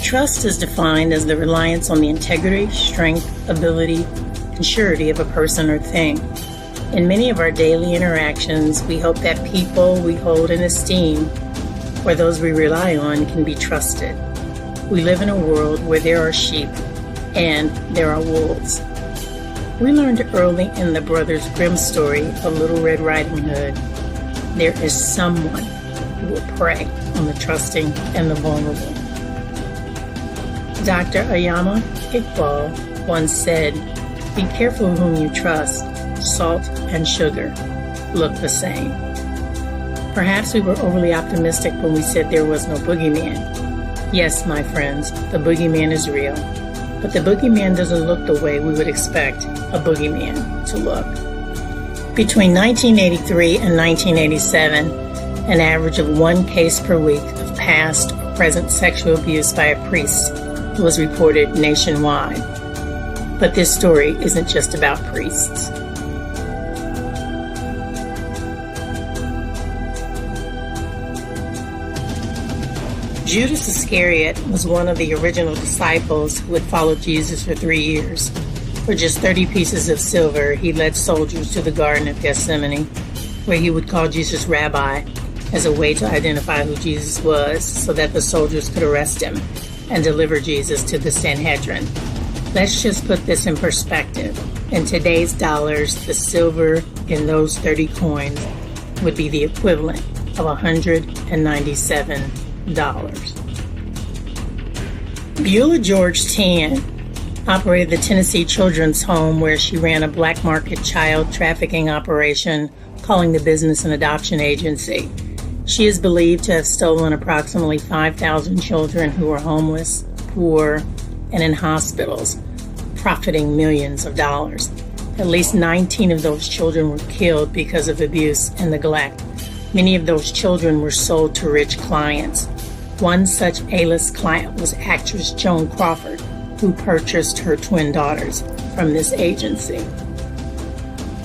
Trust is defined as the reliance on the integrity, strength, ability, and surety of a person or thing. In many of our daily interactions, we hope that people we hold in esteem or those we rely on can be trusted. We live in a world where there are sheep and there are wolves. We learned early in the Brothers Grimm story of Little Red Riding Hood, there is someone who will prey on the trusting and the vulnerable. Dr. Allama Iqbal once said, "Be careful whom you trust. Salt and sugar look the same." Perhaps we were overly optimistic when we said there was no boogeyman. Yes, my friends, the boogeyman is real. But the boogeyman doesn't look the way we would expect a boogeyman to look. Between 1983 and 1987, an average of 1 case per week of past or present sexual abuse by a priest was reported nationwide. But this story isn't just about priests. Judas Iscariot was one of the original disciples who had followed Jesus for 3 years. For just 30 pieces of silver, he led soldiers to the Garden of Gethsemane, where he would call Jesus Rabbi as a way to identify who Jesus was so that the soldiers could arrest him and deliver Jesus to the Sanhedrin. Let's just put this in perspective. In today's dollars, the silver in those 30 coins would be the equivalent of $197. Beulah George Tan operated the Tennessee Children's Home, where she ran a black market child trafficking operation, calling the business an adoption agency. She is believed to have stolen approximately 5,000 children who were homeless, poor, and in hospitals, profiting millions of dollars. At least 19 of those children were killed because of abuse and neglect. Many of those children were sold to rich clients. One such A-list client was actress Joan Crawford, who purchased her twin daughters from this agency.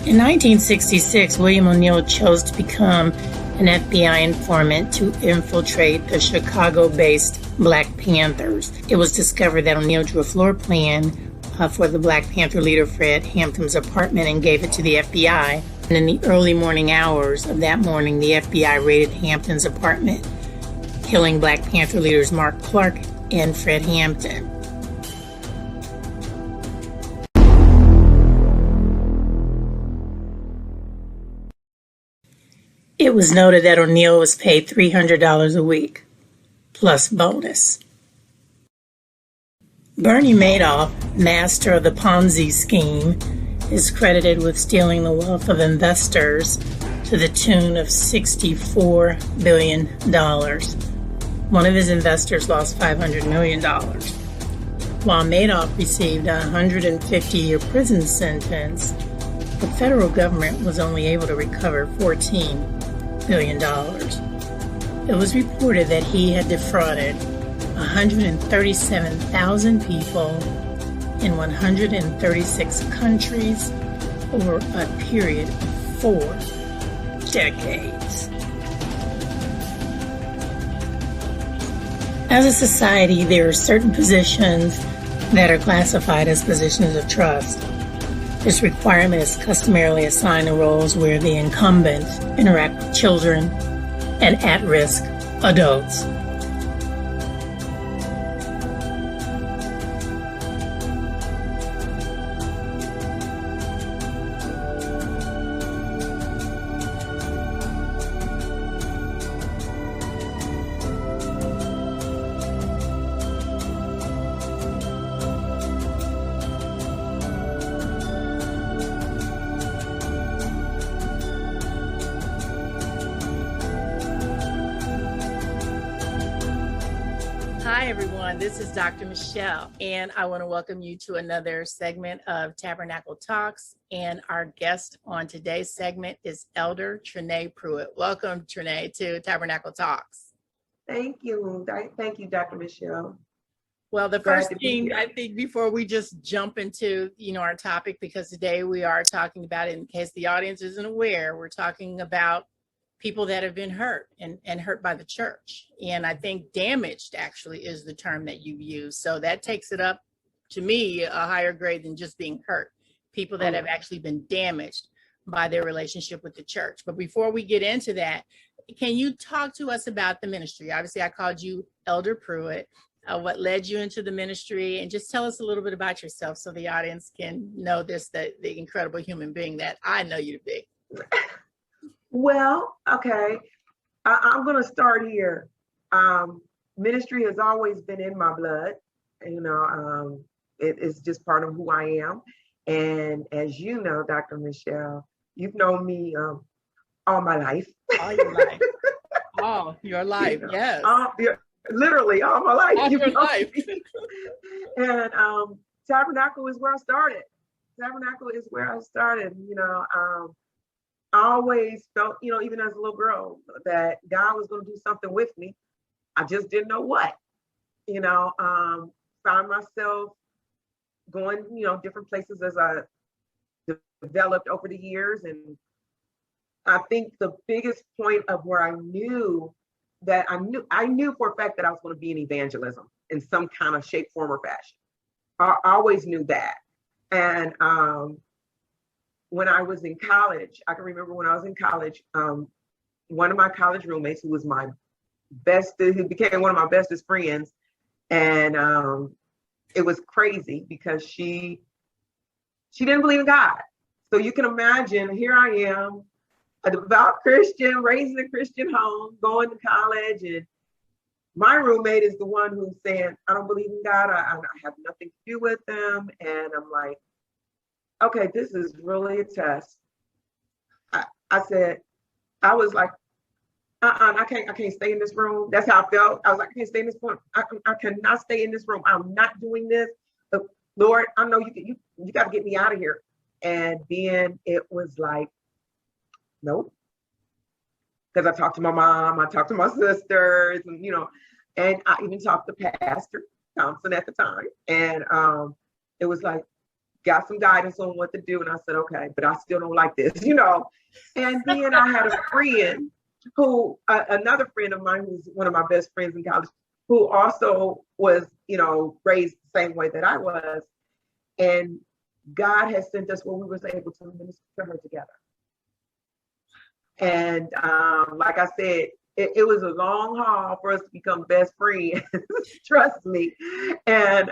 In 1966, William O'Neill chose to become an FBI informant to infiltrate the Chicago-based Black Panthers. It was discovered that O'Neill drew a floor plan for the Black Panther leader Fred Hampton's apartment and gave it to the FBI. And in the early morning hours of that morning, the FBI raided Hampton's apartment, killing Black Panther leaders Mark Clark and Fred Hampton. It was noted that O'Neill was paid $300 a week, plus bonus. Bernie Madoff, master of the Ponzi scheme, is credited with stealing the wealth of investors to the tune of $64 billion. One of his investors lost $500 million. While Madoff received a 150-year prison sentence, the federal government was only able to recover $14 billion. It was reported that he had defrauded 137,000 people in 136 countries over a period of 4 decades. As a society, there are certain positions that are classified as positions of trust. This requirement is customarily assigned to roles where the incumbents interact with children and at-risk adults. Hi, everyone. This is Dr. Michelle, and I want to welcome you to another segment of Tabernacle Talks. And our guest on today's segment is Elder Trenae Pruitt. Welcome, Trenae, to Tabernacle Talks. Thank you. Thank you, Dr. Michelle. Well, the first thing I think before we just jump into, our topic, because today we are talking about, in case the audience isn't aware, we're talking about people that have been hurt and hurt by the church. And I think damaged actually is the term that you use. So that takes it up to me a higher grade than just being hurt. People that have actually been damaged by their relationship with the church. But before we get into that, can you talk to us about the ministry? Obviously, I called you Elder Pruitt. What led you into the ministry, and just tell us a little bit about yourself so the audience can know the incredible human being that I know you to be. Well, okay, I'm going to start here. Ministry has always been in my blood. It is just part of who I am. And as you know, Dr. Michelle, you've known me all my life. All your life. All your life, yes. Literally all my life. All your life. And Tabernacle is where I started. I always felt, even as a little girl, that God was going to do something with me. I just didn't know what. Found myself going, different places as I developed over the years. And I think the biggest point of where I knew for a fact that I was going to be in evangelism in some kind of shape, form, or fashion. I always knew that. And when I was in college, I can remember when I was in college, one of my college roommates, who became one of my bestest friends, and it was crazy because she didn't believe in God. So you can imagine, here I am, a devout Christian, raised in a Christian home, going to college, and my roommate is the one who's saying, I don't believe in God, I have nothing to do with them. And I'm like, okay, this is really a test. I was like, I can't stay in this room. That's how I felt. I was like, I can't stay in this room. I cannot stay in this room. I'm not doing this. But Lord, I know you got to get me out of here. And then it was like, nope. Because I talked to my mom, I talked to my sisters, and I even talked to Pastor Thompson at the time. And it was like, got some guidance on what to do. And I said, okay, but I still don't like this, And then I had a friend who, another friend of mine, who's one of my best friends in college, who also was, raised the same way that I was. And God has sent us where we were able to minister to her together. And like I said, it was a long haul for us to become best friends, trust me. And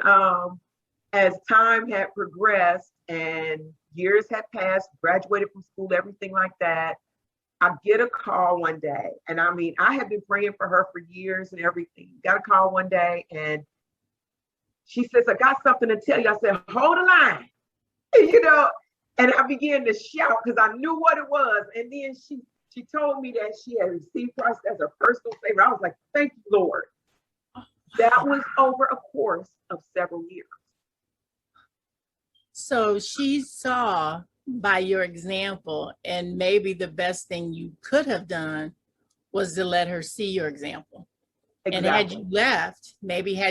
as time had progressed and years had passed, graduated from school, everything like that, I get a call one day. And I mean, I had been praying for her for years and everything. Got a call one day and she says, I got something to tell you. I said, hold the line, and I began to shout because I knew what it was. And then she told me that she had received Christ as a personal savior. I was like, thank you, Lord. That was over a course of several years. So she saw by your example, and maybe the best thing you could have done was to let her see your example. Exactly. And had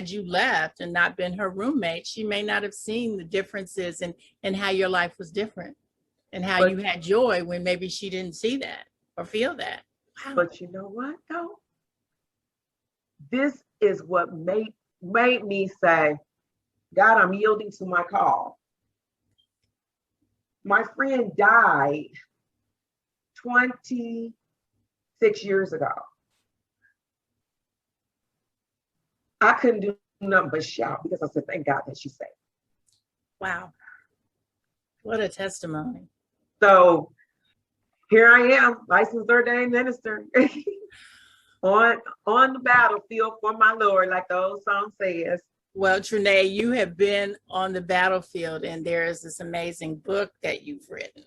you left and not been her roommate, she may not have seen the differences and how your life was different and how you had joy when maybe she didn't see that or feel that. Wow. But you know what, though? This is what made me say, God, I'm yielding to my call. My friend died 26 years ago. I couldn't do nothing but shout because I said, thank God that she's safe. Wow. What a testimony. So here I am, licensed ordained minister on the battlefield for my Lord, like the old song says. Well, Trenae, you have been on the battlefield, and there is this amazing book that you've written.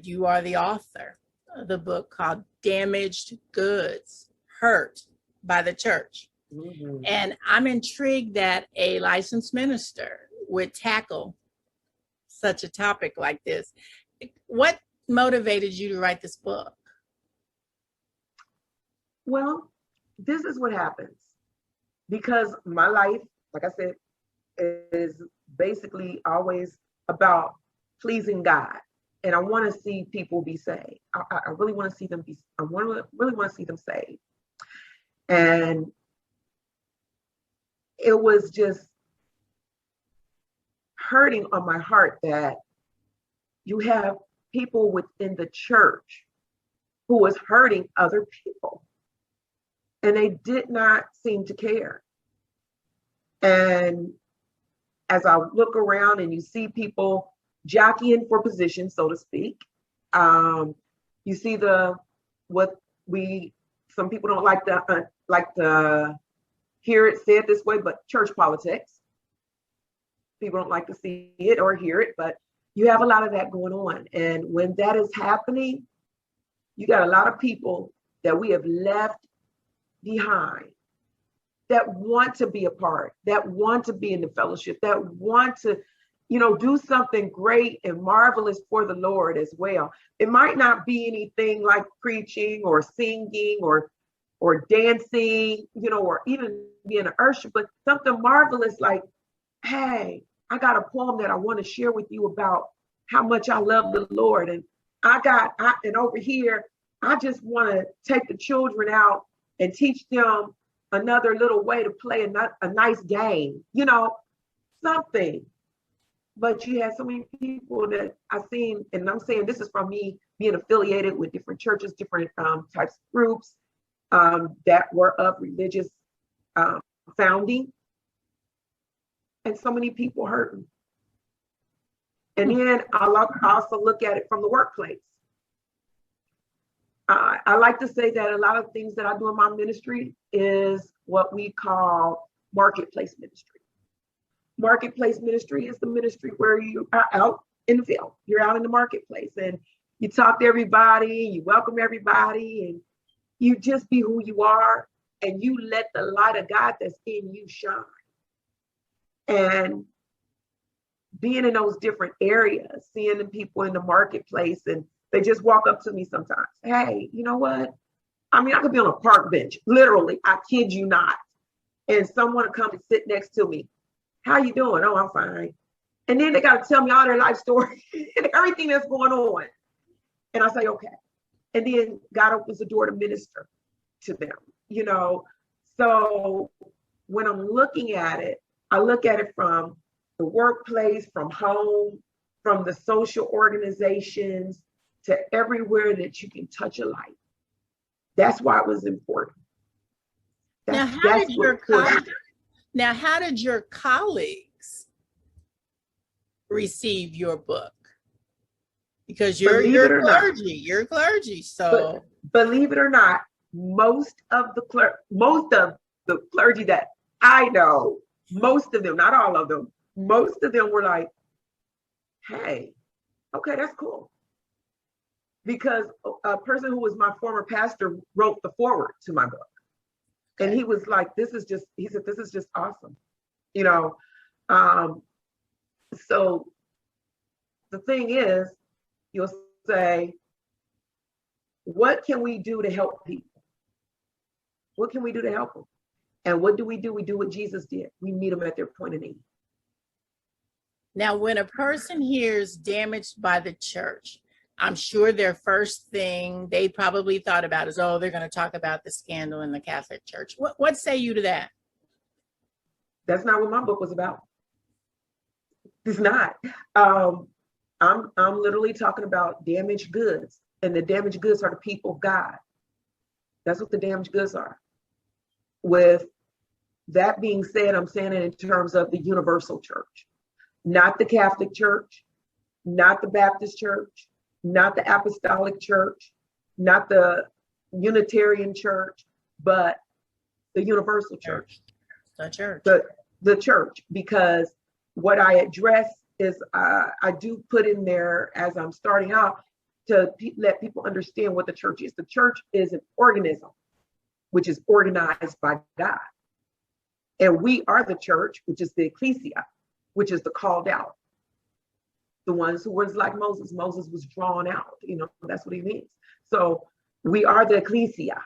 You are the author of the book called Damaged Goods, Hurt by the Church. Mm-hmm. And I'm intrigued that a licensed minister would tackle such a topic like this. What motivated you to write this book? Well, this is what happens. Because my life, like I said, is basically always about pleasing God. and I want to see people be saved. I really want to see them really want to see them saved. And it was just hurting on my heart that you have people within the church who was hurting other people, and they did not seem to care. And as I look around and you see people jockeying for position, so to speak, you see some people don't like to hear it said this way, but church politics. People don't like to see it or hear it, but you have a lot of that going on. And when that is happening, you got a lot of people that we have left behind that want to be a part, that want to be in the fellowship, that want to, do something great and marvelous for the Lord as well. It might not be anything like preaching or singing or dancing, or even being an usher, but something marvelous like, hey, I got a poem that I want to share with you about how much I love the Lord. And and over here, I just want to take the children out and teach them another little way to play a nice game, something. But you have so many people that I've seen, and I'm saying this is from me being affiliated with different churches, different types of groups that were of religious founding. And so many people hurting. And then I also look at it from the workplace. I like to say that a lot of things that I do in my ministry is what we call marketplace ministry. Marketplace ministry is the ministry where you are out in the field. You're out in the marketplace and you talk to everybody, you welcome everybody, and you just be who you are, and you let the light of God that's in you shine. And being in those different areas, seeing the people in the marketplace, and they just walk up to me sometimes. Hey, you know what? I mean, I could be on a park bench, literally, I kid you not. And someone would come and sit next to me. How you doing? Oh, I'm fine. And then they got to tell me all their life story and everything that's going on. And I say, okay. And then God opens the door to minister to them, So when I'm looking at it, I look at it from the workplace, from home, from the social organizations, to everywhere that you can touch a light. That's why it was important. Now, how did your colleagues receive your book? Because you're clergy. So believe it or not, most of the clergy that I know, most of them, not all of them, most of them were like, hey, okay, that's cool. Because a person who was my former pastor wrote the foreword to my book. Okay. And he was like, he said, this is just awesome. So the thing is, you'll say, what can we do to help people? What can we do to help them? And what do? We do what Jesus did. We meet them at their point of need. Now, when a person hears damaged by the church, I'm sure their first thing they probably thought about is, they're going to talk about the scandal in the Catholic Church. What say you to that? That's not what my book was about. It's not. I'm literally talking about damaged goods, and the damaged goods are the people of God. That's what the damaged goods are. With that being said, I'm saying it in terms of the universal church, not the Catholic Church, not the Baptist Church, not the Apostolic Church, not the Unitarian Church, but the universal church. The church. The church, because what I address is I do put in there as I'm starting out to let people understand what the church is. The church is an organism, which is organized by God. And we are the church, which is the ecclesia, which is the called out. The ones who was like Moses. Moses was drawn out, that's what he means. So we are the ecclesia,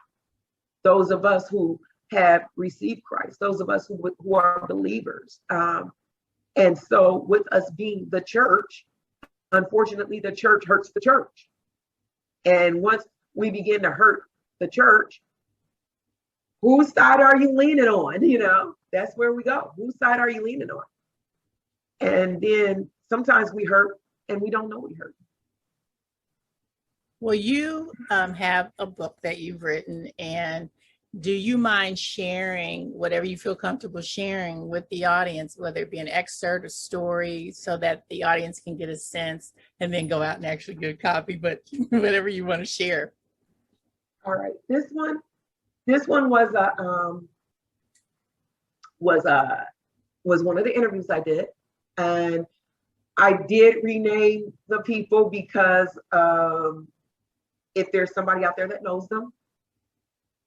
those of us who have received Christ, those of us who are believers. And so with us being the church, unfortunately, the church hurts the church. And once we begin to hurt the church, whose side are you leaning on? That's where we go. Whose side are you leaning on? And then sometimes we hurt and we don't know we hurt. Well, you have a book that you've written, and do you mind sharing whatever you feel comfortable sharing with the audience, whether it be an excerpt, a story, so that the audience can get a sense and then go out and actually get a copy, but whatever you want to share. All right. This one was one of the interviews I did, and I did rename the people because if there's somebody out there that knows them,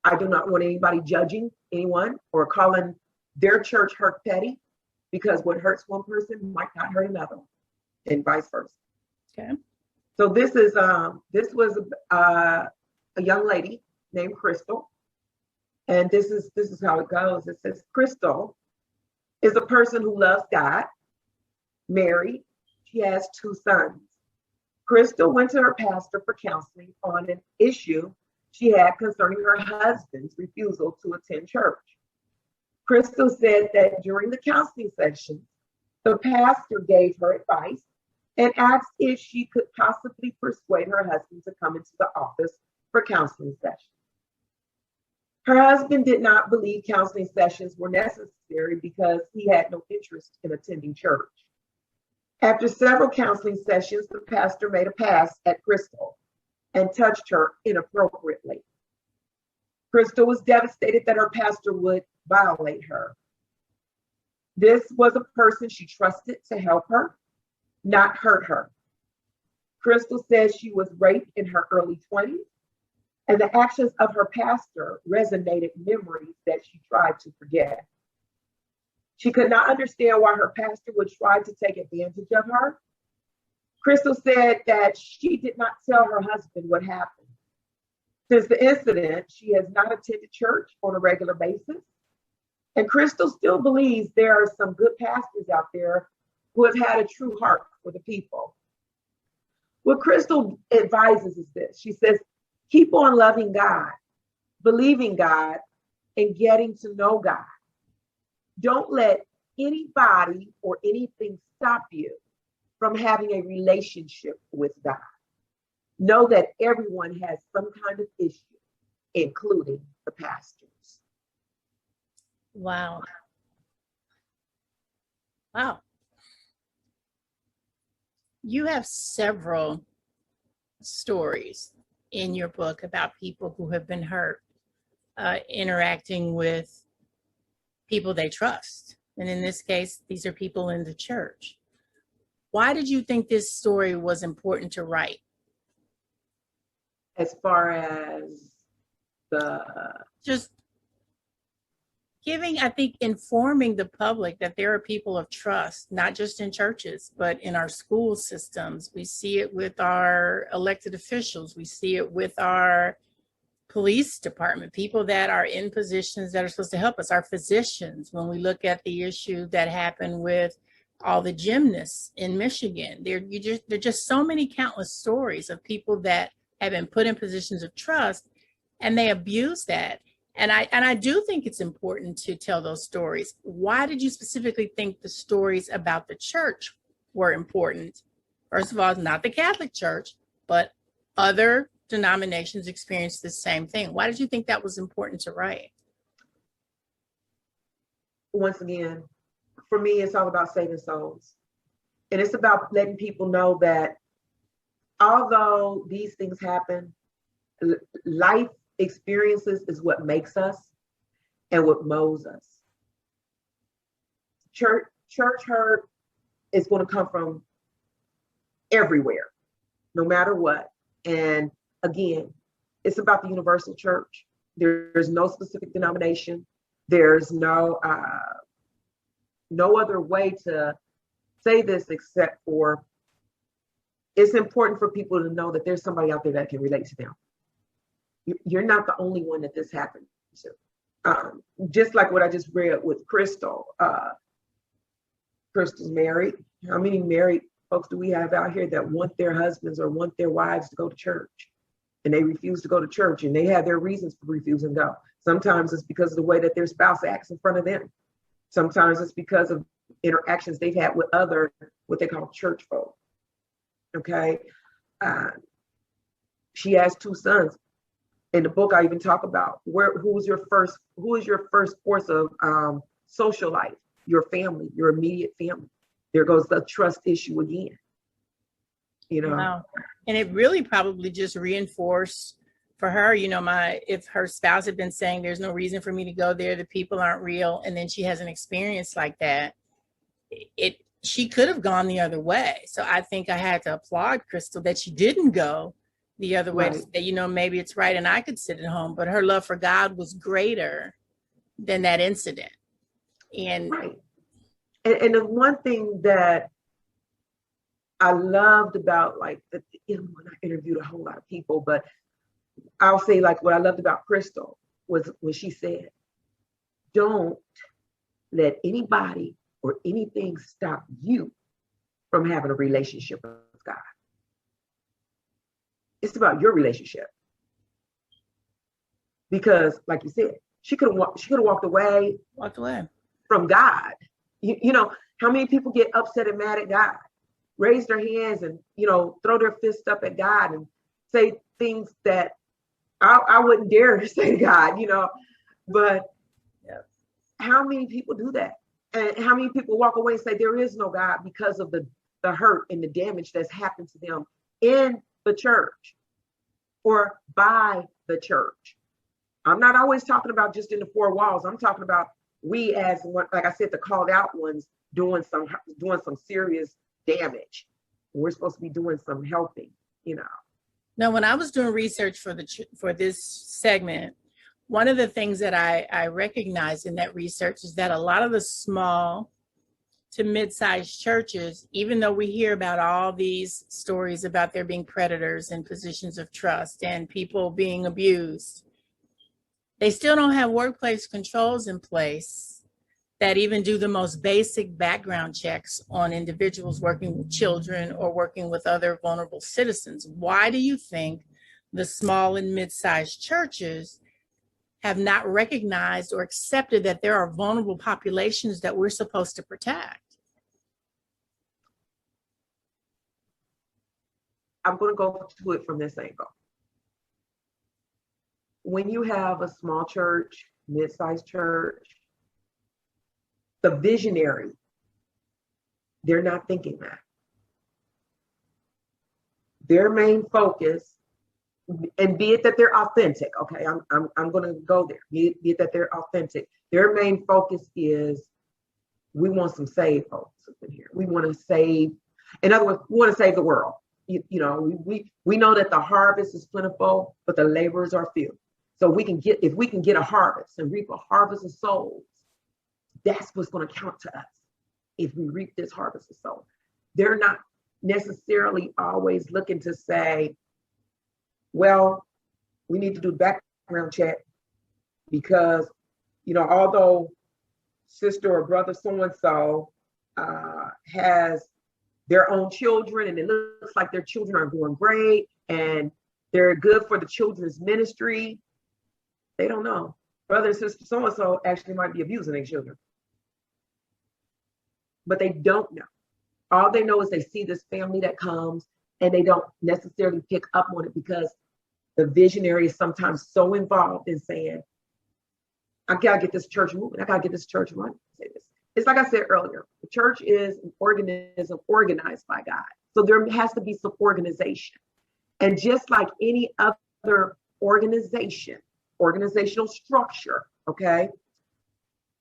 I do not want anybody judging anyone or calling their church hurt petty, because what hurts one person might not hurt another, and vice versa. Okay. So this was a young lady named Crystal, and this is how it goes. It says Crystal is a person who loves God, married. She has 2 sons. Crystal went to her pastor for counseling on an issue she had concerning her husband's refusal to attend church. Crystal said that during the counseling session, the pastor gave her advice and asked if she could possibly persuade her husband to come into the office for counseling sessions. Her husband did not believe counseling sessions were necessary because he had no interest in attending church. After several counseling sessions, the pastor made a pass at Crystal and touched her inappropriately. Crystal was devastated that her pastor would violate her. This was a person she trusted to help her, not hurt her. Crystal says she was raped in her early 20s, and the actions of her pastor resonated memories that she tried to forget. She could not understand why her pastor would try to take advantage of her. Crystal said that she did not tell her husband what happened. Since the incident, she has not attended church on a regular basis. And Crystal still believes there are some good pastors out there who have had a true heart for the people. What Crystal advises is this. She says, keep on loving God, believing God, and getting to know God. Don't let anybody or anything stop you from having a relationship with God. Know that everyone has some kind of issue, including the pastors. Wow. Wow. You have several stories in your book about people who have been hurt, interacting with people they trust. And in this case, these are people in the church. Why did you think this story was important to write? As far as just giving, I think, informing the public that there are people of trust, not just in churches, but in our school systems. We see it with our elected officials. We see it with our police department, people that are in positions that are supposed to help us, our physicians. When we look at the issue that happened with all the gymnasts in Michigan, there are just so many countless stories of people that have been put in positions of trust and they abuse that. And I do think it's important to tell those stories. Why did you specifically think the stories about the church were important? First of all, not the Catholic Church, but other denominations experience the same thing. Why did you think that was important to write? Once again, for me, it's all about saving souls. And it's about letting people know that although these things happen, life experiences is what makes us and what molds us. Church hurt is going to come from everywhere, no matter what. And again, it's about the universal church. There's no specific denomination. There's no other way to say this except for it's important for people to know that there's somebody out there that can relate to them. You're not the only one that this happened to. Just like what I just read with Crystal. Crystal's married. How many married folks do we have out here that want their husbands or want their wives to go to church, and they refuse to go to church, and they have their reasons for refusing to go? Sometimes it's because of the way that their spouse acts in front of them. Sometimes it's because of interactions they've had with other, what they call church folk. Okay. She has 2 sons. In the book, I even talk about who is your first force of social life? Your family, your immediate family. There goes the trust issue again. You know. Wow. And it really probably just reinforced for her, if her spouse had been saying there's no reason for me to go there, the people aren't real, and then she has an experience like that, she could have gone the other way. So I think I had to applaud Crystal that she didn't go the other way, to say, maybe it's right and I could sit at home. But her love for God was greater than that incident. And right. And the one thing that I loved about, like, when I interviewed a whole lot of people, but I'll say, like, what I loved about Crystal was when she said, don't let anybody or anything stop you from having a relationship with God. It's about your relationship. Because, like you said, she could have walked away from God. You know, how many people get upset and mad at God, raise their hands and, throw their fists up at God and say things that I wouldn't dare to say to God, but how many people do that? And how many people walk away and say there is no God because of the hurt and the damage that's happened to them in the church or by the church? I'm not always talking about just in the 4 walls. I'm talking about we as, like I said, the called out ones doing some serious damage. We're supposed to be doing some helping, Now, when I was doing research for this segment, one of the things that I recognized in that research is that a lot of the small to mid-sized churches, even though we hear about all these stories about there being predators in positions of trust and people being abused, they still don't have workplace controls in place that even do the most basic background checks on individuals working with children or working with other vulnerable citizens. Why do you think the small and mid-sized churches have not recognized or accepted that there are vulnerable populations that we're supposed to protect? I'm going to go to it from this angle. When you have a small church, mid-sized church, the visionary, they're not thinking that. Their main focus, and be it that they're authentic, okay, I'm going to go there. Be it that they're authentic. Their main focus is, we want some saved folks in here. We want to save. In other words, we want to save the world. We know that the harvest is plentiful, but the laborers are few. So if we can get a harvest and reap a harvest of souls, that's what's going to count to us. If we reap this harvest of souls, they're not necessarily always looking to say, well, we need to do background check because, although sister or brother so-and-so has their own children and it looks like their children are doing great and they're good for the children's ministry, they don't know. Brother and sister so-and-so actually might be abusing their children. But they don't know. All they know is they see this family that comes and they don't necessarily pick up on it because the visionary is sometimes so involved in saying, I gotta get this church moving. I gotta get this church running. It's like I said earlier, the church is an organism organized by God. So there has to be some organization. And just like any other organizational structure, okay,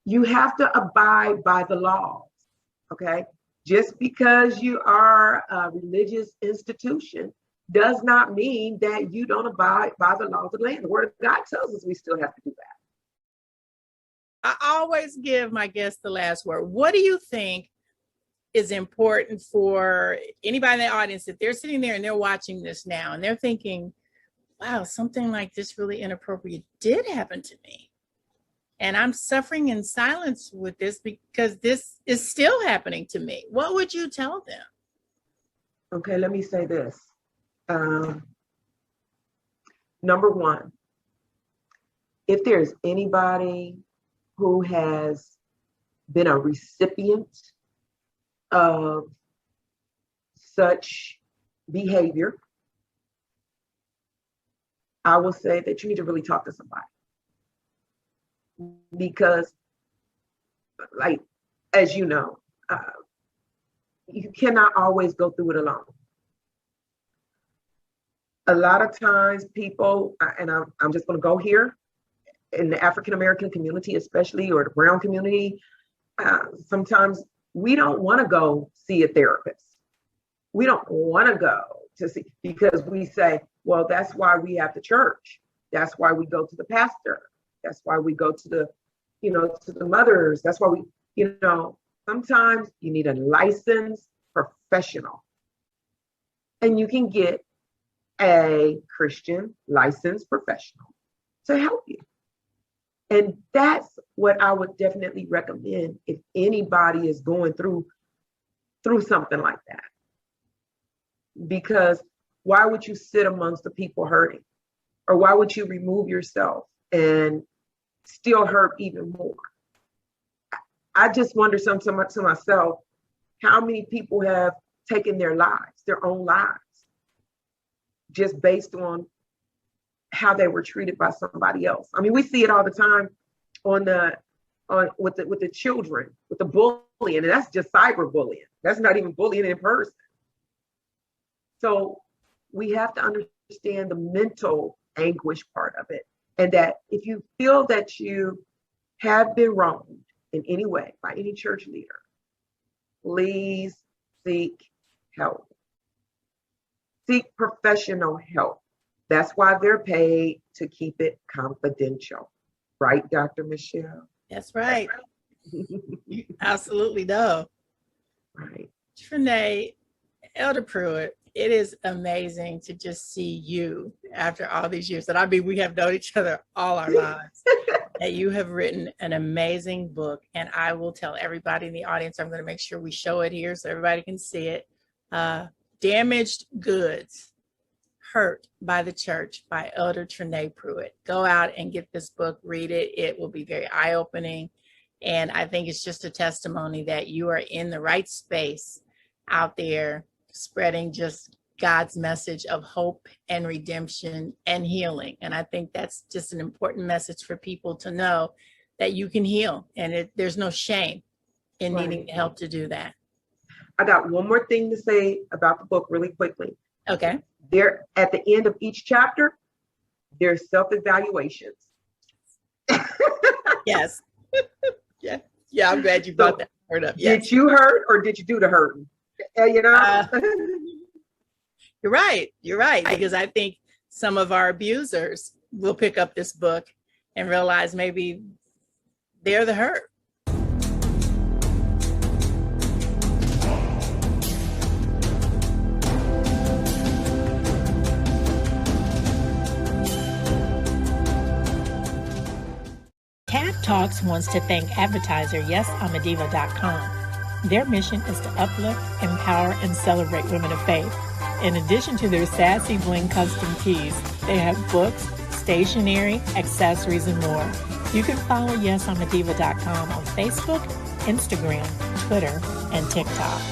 you have to abide by the laws, okay? Just because you are a religious institution does not mean that you don't abide by the laws of the land. The word of God tells us we still have to do that. I always give my guests the last word. What do you think is important for anybody in the audience, if they're sitting there and they're watching this now and they're thinking, wow, something like this really inappropriate did happen to me, and I'm suffering in silence with this because this is still happening to me? What would you tell them? Okay, let me say this. Number one, if there's anybody who has been a recipient of such behavior, I will say that you need to really talk to somebody. Because, like, as you know, you cannot always go through it alone. A lot of times people, and I'm just going to go here, in the African American community especially, or the brown community, sometimes we don't want to go see a therapist. We don't want to go to see, because we say, well, that's why we have the church. That's why we go to the pastor. That's why we go to the, to the mothers. That's why we, sometimes you need a licensed professional. And you can get a Christian licensed professional to help you. And that's what I would definitely recommend if anybody is going through something like that. Because why would you sit amongst the people hurting? Or why would you remove yourself and still hurt even more? I just wonder sometimes to myself, how many people have taken their lives, their own lives, just based on how they were treated by somebody else. I mean, we see it all the time with the children, with the bullying, and that's just cyberbullying. That's not even bullying in person. So we have to understand the mental anguish part of it, and that if you feel that you have been wronged in any way by any church leader, please seek help. Seek professional help. That's why they're paid, to keep it confidential. Right, Dr. Michelle? That's right. You absolutely know. Right. Trenae, Elder Pruitt, it is amazing to just see you after all these years. And I mean, we have known each other all our lives. That you have written an amazing book. And I will tell everybody in the audience, I'm going to make sure we show it here so everybody can see it. Damaged Goods, Hurt by the Church by Elder Trenae Pruitt. Go out and get this book, read it. It will be very eye-opening. And I think it's just a testimony that you are in the right space out there, spreading just God's message of hope and redemption and healing. And I think that's just an important message for people to know, that you can heal, and there's no shame in needing help to do that. I got one more thing to say about the book really quickly. Okay. There, at the end of each chapter, there's self-evaluations. Yes. Yeah, I'm glad you brought that word up. Yes. Did you hurt, or did you do the hurting? You're right. Because I think some of our abusers will pick up this book and realize maybe they're the hurt. Tab Talks wants to thank advertiser YesI'mADiva.com. Their mission is to uplift, empower, and celebrate women of faith. In addition to their Sassy Bling custom tees, they have books, stationery, accessories, and more. You can follow YesI'mADiva.com on Facebook, Instagram, Twitter, and TikTok.